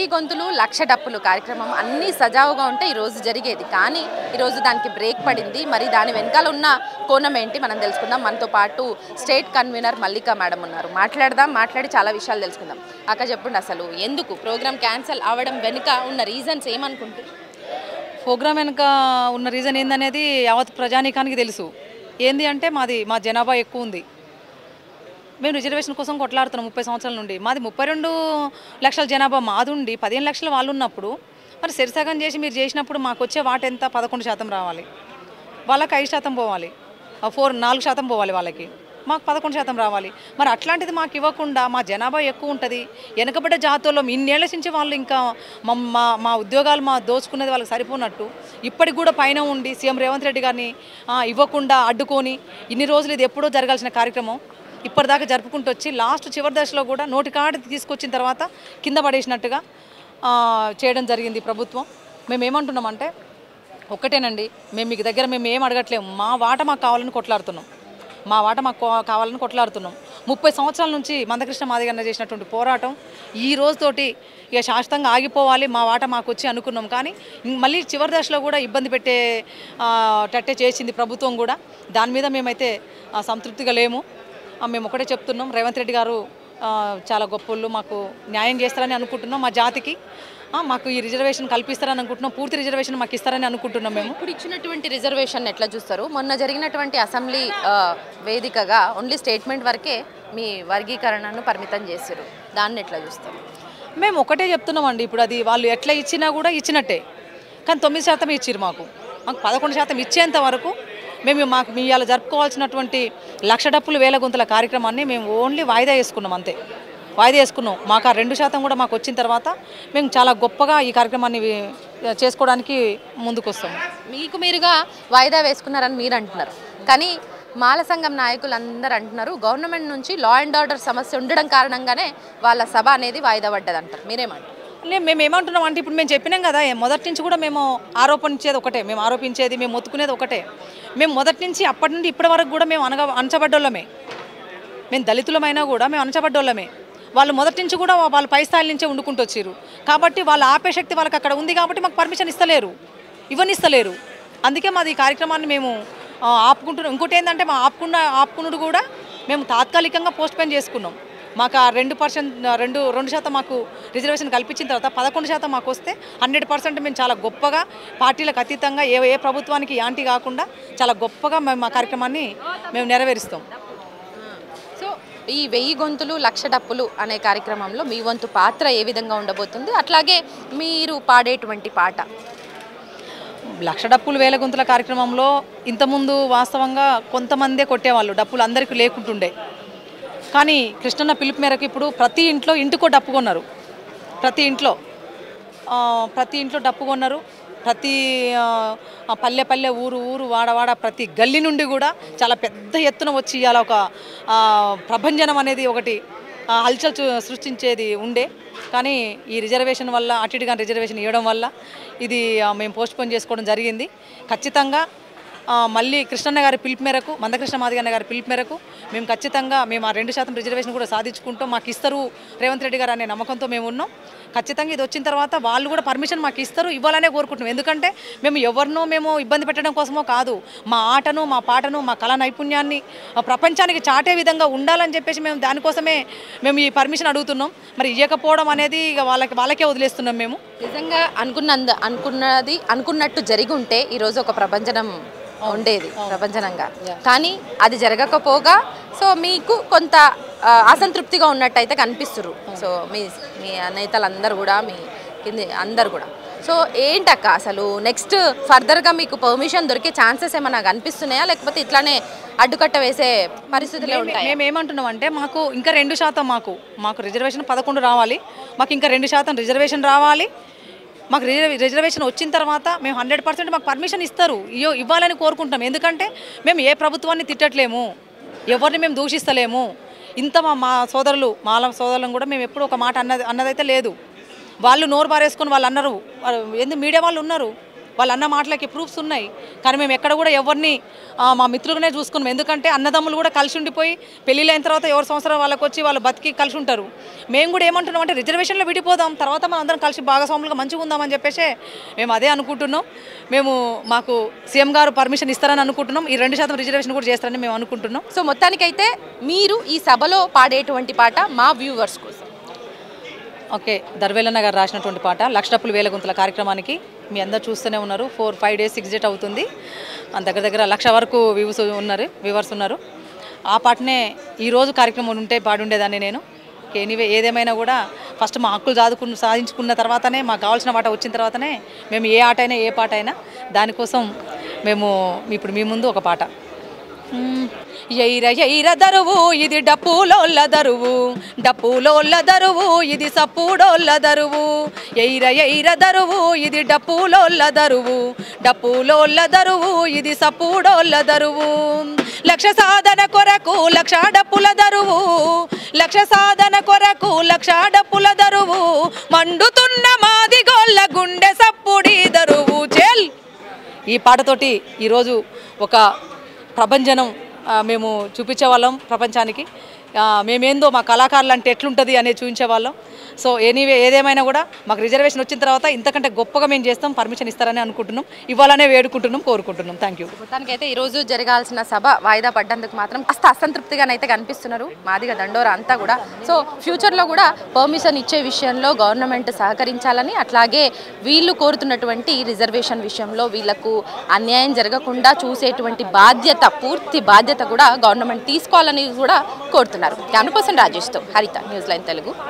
వెయ్యి గొంతులు లక్ష డప్పులు కార్యక్రమం అన్నీ సజావుగా ఉంటే ఈరోజు జరిగేది. కానీ ఈరోజు దానికి బ్రేక్ పడింది. మరి దాని వెనకాల ఉన్న కోణం ఏంటి మనం తెలుసుకుందాం. మనతో పాటు స్టేట్ కన్వీనర్ మల్లిక మేడం ఉన్నారు. మాట్లాడి చాలా విషయాలు తెలుసుకుందాం. అక్క చెప్పండి, అసలు ఎందుకు ప్రోగ్రామ్ క్యాన్సిల్ అవ్వడం వెనుక ఉన్న రీజన్స్ ఏమనుకుంటారు? ప్రోగ్రామ్ వెనుక ఉన్న రీజన్ ఏందనేది యావత్ ప్రజానీకానికి తెలుసు. ఏంది అంటే మా జనాభా ఎక్కువ ఉంది. మేము రిజర్వేషన్ కోసం కొట్లాడుతున్నాం 30 సంవత్సరాల నుండి. మాది 32 లక్షల జనాభా మాదుండి 15 లక్షల వాళ్ళు ఉన్నప్పుడు మరి సరిసగం చేసి మీరు చేసినప్పుడు మాకు వచ్చే వాట ఎంత? 11% రావాలి. వాళ్ళకి 5% పోవాలి, 4% పోవాలి. వాళ్ళకి మాకు 11% రావాలి. మరి అట్లాంటిది మాకు ఇవ్వకుండా మా జనాభా ఎక్కువ ఉంటుంది. వెనుకబడ్డ జాతుల్లో ఇన్నేళ్ల నుంచి వాళ్ళు ఇంకా మా ఉద్యోగాలు దోచుకునేది వాళ్ళకి సరిపోనట్టు ఇప్పటికి కూడా పైన ఉండి సీఎం రేవంత్ రెడ్డి గారిని ఇవ్వకుండా అడ్డుకొని ఇన్ని రోజులు ఇది ఎప్పుడో జరగాల్సిన కార్యక్రమం ఇప్పటిదాకా జరుపుకుంటూ వచ్చి లాస్ట్ చివరి దశలో కూడా నోటి కాడి తీసుకొచ్చిన తర్వాత కింద పడేసినట్టుగా చేయడం జరిగింది ప్రభుత్వం. మేము ఏమంటున్నామంటే ఒక్కటేనండి, మేము మీకు దగ్గర మేము ఏం అడగట్లేము. మా వాట మాకు కావాలని కొట్లాడుతున్నాం. 30 సంవత్సరాల నుంచి మందకృష్ణ మాదిగన్న చేసినటువంటి పోరాటం ఈ రోజుతోటి ఇక శాశ్వతంగా ఆగిపోవాలి, మా వాట మాకు వచ్చి అనుకున్నాం. కానీ మళ్ళీ చివరి దశలో కూడా ఇబ్బంది పెట్టే చేసింది ప్రభుత్వం కూడా. దాని మీద మేమైతే సంతృప్తిగా లేము. మేము ఒకటే చెప్తున్నాం, రేవంత్ రెడ్డి గారు చాలా గొప్పలు, మాకు న్యాయం చేస్తారని అనుకుంటున్నాం. మా జాతికి మాకు ఈ రిజర్వేషన్ కల్పిస్తారని అనుకుంటున్నాం. పూర్తి రిజర్వేషన్ మాకు ఇస్తారని అనుకుంటున్నాం. మేము ఇప్పుడు ఇచ్చినటువంటి రిజర్వేషన్ ఎట్లా చూస్తారు? మొన్న జరిగినటువంటి అసెంబ్లీ వేదికగా ఓన్లీ స్టేట్మెంట్ వరకే మీ వర్గీకరణను పరిమితం చేశారు. దాన్ని ఎట్లా చూస్తారు? మేము ఒకటే చెప్తున్నామండి, ఇప్పుడు అది వాళ్ళు ఎట్లా ఇచ్చినా కూడా ఇచ్చినట్టే. కానీ 9% ఇచ్చిర్రు. మాకు 11% ఇచ్చేంత వరకు మేము మీ ఇవాళ జరుపుకోవాల్సినటువంటి లక్ష డప్పులు వేల గొంతుల కార్యక్రమాన్ని మేము ఓన్లీ వాయిదా వేసుకున్నాం. అంతే, వాయిదా వేసుకున్నాం. మాకు 2% కూడా మాకు వచ్చిన తర్వాత మేము చాలా గొప్పగా ఈ కార్యక్రమాన్ని చేసుకోవడానికి ముందుకు వస్తాము. మీకు మీరుగా వాయిదా వేసుకున్నారని మీరు అంటున్నారు. కానీ మాల సంఘం నాయకులు అందరూ అంటున్నారు గవర్నమెంట్ నుంచి లా అండ్ ఆర్డర్ సమస్య ఉండడం కారణంగానే వాళ్ళ సభ అనేది వాయిదా పడ్డది అంటారు. మీరేమంటారు? మేము ఏమంటున్నాం అంటే ఇప్పుడు మేము చెప్పినాం కదా, మొదటి నుంచి కూడా మేము ఆరోపించేది ఒకటే, మేము ఆరోపించేది మేము మొత్తుకునేది ఒకటే. మేము మొదటి నుంచి అప్పటి నుండి ఇప్పటి వరకు కూడా మేము అణచబడ్డోళ్ళమే. మేము దళితులమైనా కూడా మేము అణచబడ్డోళ్ళమే. వాళ్ళు మొదటి నుంచి కూడా వాళ్ళ పై స్థాయిల నుంచే వండుకుంటూ వచ్చారు. కాబట్టి వాళ్ళ ఆపే శక్తి వాళ్ళకి అక్కడ ఉంది. కాబట్టి మాకు పర్మిషన్ ఇవ్వనిస్తలేరు. అందుకే మాది ఈ కార్యక్రమాన్ని మేము ఆపుకుంటున్నాం. ఇంకోటి ఏంటంటే మా ఆపుకున్నాడు కూడా మేము తాత్కాలికంగా పోస్ట్పోన్ చేసుకున్నాం. మాకు 2% మాకు రిజర్వేషన్ కల్పించిన తర్వాత 11% మాకు వస్తే 100% మేము చాలా గొప్పగా పార్టీలకు అతీతంగా ఏ ప్రభుత్వానికి యాంటీ కాకుండా చాలా గొప్పగా మేము మా కార్యక్రమాన్ని మేము నెరవేరుస్తాం. సో ఈ 1000 గొంతులు లక్ష డప్పులు అనే కార్యక్రమంలో మీ వంతు పాత్ర ఏ విధంగా ఉండబోతుంది? అట్లాగే మీరు పాడేటువంటి పాట లక్ష డప్పులు వేల గొంతుల కార్యక్రమంలో ఇంతకుముందు వాస్తవంగా కొంతమందే కొట్టేవాళ్ళు, డప్పులు అందరికీ లేకుంటుండే. కానీ కృష్ణన్న పిలుపు మేరకు ఇప్పుడు ప్రతి ఇంటికో డప్పు కొన్నారు. ప్రతి ఇంట్లో డప్పు కొన్నారు. ప్రతి పల్లె ఊరు వాడవాడ ప్రతి గల్లీ నుండి కూడా చాలా పెద్ద ఎత్తున వచ్చి ఇవాళ ఒక ప్రభంజనం అనేది ఒకటి హల్చల్ సృష్టించేది ఉండే. కానీ ఈ రిజర్వేషన్ వల్ల అటుగా రిజర్వేషన్ ఇవ్వడం వల్ల ఇది మేము పోస్ట్పోన్ చేసుకోవడం జరిగింది. ఖచ్చితంగా మళ్ళీ కృష్ణన్న గారి పిలుపు మేరకు, మందకృష్ణ మాదిగన్న గారి పిలుపు మేరకు మేము ఖచ్చితంగా మేము 2% రిజర్వేషన్ కూడా సాధించుకుంటాం. మాకు ఇస్తారు రేవంత్ రెడ్డి గారు అనే నమ్మకంతో మేము ఉన్నాం. ఖచ్చితంగా ఇది వచ్చిన తర్వాత వాళ్ళు కూడా పర్మిషన్ మాకు ఇస్తారు, ఇవ్వాలనే కోరుకుంటున్నాం. ఎందుకంటే మేము మేము ఇబ్బంది పెట్టడం కోసమో కాదు, మా ఆటను, మా పాటను, మా కళా నైపుణ్యాన్ని ప్రపంచానికి చాటే విధంగా ఉండాలని చెప్పేసి మేము దానికోసమే మేము ఈ పర్మిషన్ అడుగుతున్నాం. మరి ఇవ్వకపోవడం అనేది ఇక వాళ్ళకే వదిలేస్తున్నాం. మేము నిజంగా అనుకున్నట్టు జరిగి ఉంటే ఈరోజు ఒక ప్రభంజనం ఉండేది ప్రపంచనంగా. కానీ అది జరగకపోగా సో మీకు కొంత అసంతృప్తిగా ఉన్నట్టయితే కనిపిస్తున్నారు. సో మీ నేతలందరూ కూడా మీ కింది అందరు కూడా. సో ఏంటక్క అసలు నెక్స్ట్ ఫర్దర్గా మీకు పర్మిషన్ దొరికే ఛాన్సెస్ ఏమైనా కనిపిస్తున్నాయా, లేకపోతే ఇట్లానే అడ్డుకట్ట వేసే పరిస్థితులు ఉంటాయి? మేము ఏమంటున్నాం అంటే మాకు ఇంకా 2% మాకు రిజర్వేషన్ 11 రావాలి. మాకు ఇంకా 2% రిజర్వేషన్ రావాలి. మాకు రిజర్వేషన్ వచ్చిన తర్వాత మేము 100% మాకు పర్మిషన్ ఇస్తారు, ఇవ్వాలని కోరుకుంటాం. ఎందుకంటే మేము ఏ ప్రభుత్వాన్ని తిట్టట్లేము, ఎవరిని మేము దూషిస్తలేము. ఇంత మా మాల సోదరులను కూడా మేము ఎప్పుడు ఒక మాట అన్నదైతే లేదు. వాళ్ళు నోరు బారేసుకొని వాళ్ళు అన్నారు, ఎందుకు మీడియా వాళ్ళు ఉన్నారు, వాళ్ళు అన్న మాటలకి ప్రూఫ్స్ ఉన్నాయి. కానీ మేము ఎక్కడ కూడా ఎవరిని మా మిత్రులనే చూసుకున్నాం. ఎందుకంటే అన్నదమ్ములు కూడా కలిసి ఉండిపోయి పెళ్ళిళ్ళైన తర్వాత ఎవరి సంవత్సరం వాళ్ళకి వచ్చి వాళ్ళు బతికి కలిసి ఉంటారు. మేము కూడా ఏమంటున్నాం అంటే రిజర్వేషన్లో విడిపోదాం, తర్వాత మనం అందరం కలిసి భాగస్వాములుగా మంచిగా ఉందామని చెప్పేసి మేము అదే అనుకుంటున్నాం. మాకు సీఎం గారు పర్మిషన్ ఇస్తారని అనుకుంటున్నాం. ఈ 2% రిజర్వేషన్ కూడా చేస్తారని మేము అనుకుంటున్నాం. సో మొత్తానికైతే మీరు ఈ సభలో పాడేటువంటి పాట మా వ్యూవర్స్ కోసం. ఓకే, దర్వేలన్న గారు రాసినటువంటి పాట లక్ష డప్పులు వేల గుంతల కార్యక్రమానికి మీ అందరు చూస్తూనే ఉన్నారు. 4-5 days 6 days అవుతుంది. దగ్గర దగ్గర 1,00,000 వరకు వ్యూవర్స్ ఉన్నారు. ఆ పాటనే ఈరోజు కార్యక్రమం ఉంటే పాడుండేదాన్ని నేను. ఎనీవే ఏదేమైనా కూడా ఫస్ట్ మా హక్కులు సాధించుకున్న తర్వాతనే మాకు కావాల్సిన పాట వచ్చిన తర్వాతనే మేము ఏ ఆట అయినా ఏ పాట అయినా దానికోసం మేము ఇప్పుడు మీ ముందు ఒక పాట. ఎయిర ఎయిర దరువు ఇది డప్పులోళ్ళ దరువు, డప్పులోళ్ళ దరువు ఇది సప్పుడోళ్ళ దరువు. ఎయిర ఎయిర దరువు ఇది డప్పులోళ్ళ దరువు, డప్పులోళ్ళ దరువు ఇది సప్పుడోళ్ళ దరువు. లక్ష సాధన కొరకు లక్ష డప్పుల దరువు, లక్ష సాధన కొరకు లక్ష డప్పుల దరువు. మండుతున్న మాది గోళ్ళ గుండె సప్పుడి దరువు. చెల్ ఈ పాటతోటి ఈరోజు ఒక ప్రభంజనం మేము చూపించేవాళ్ళం ప్రపంచానికి. మేమేందో మా కళాకారులు అంటే ఎట్లుంటుంది అనేది చూపించేవాళ్ళం. సో ఎనీవే ఏదేమైనా కూడా మాకు రిజర్వేషన్ వచ్చిన తర్వాత ఇంతకంటే గొప్పగా మేము చేస్తాం. పర్మిషన్ ఇస్తారని అనుకుంటున్నాం, ఇవ్వాలనే వేడుకుంటున్నాం, కోరుకుంటున్నాం. Thank you. మొత్తానికైతే ఈరోజు జరగాల్సిన సభ వాయిదా పడ్డందుకు మాత్రం కాస్త అసంతృప్తిగానైతే కనిపిస్తున్నారు మాదిగ దండోరా అంతా కూడా. సో ఫ్యూచర్లో కూడా పర్మిషన్ ఇచ్చే విషయంలో గవర్నమెంట్ సహకరించాలని, అట్లాగే వీళ్ళు కోరుతున్నటువంటి రిజర్వేషన్ విషయంలో వీళ్లకు అన్యాయం జరగకుండా చూసేటువంటి బాధ్యత, పూర్తి బాధ్యత కూడా గవర్నమెంట్ తీసుకోవాలని కూడా కోరుతున్నారు. 100% రాజేష్తో హరిత, న్యూస్ లైన్ తెలుగు.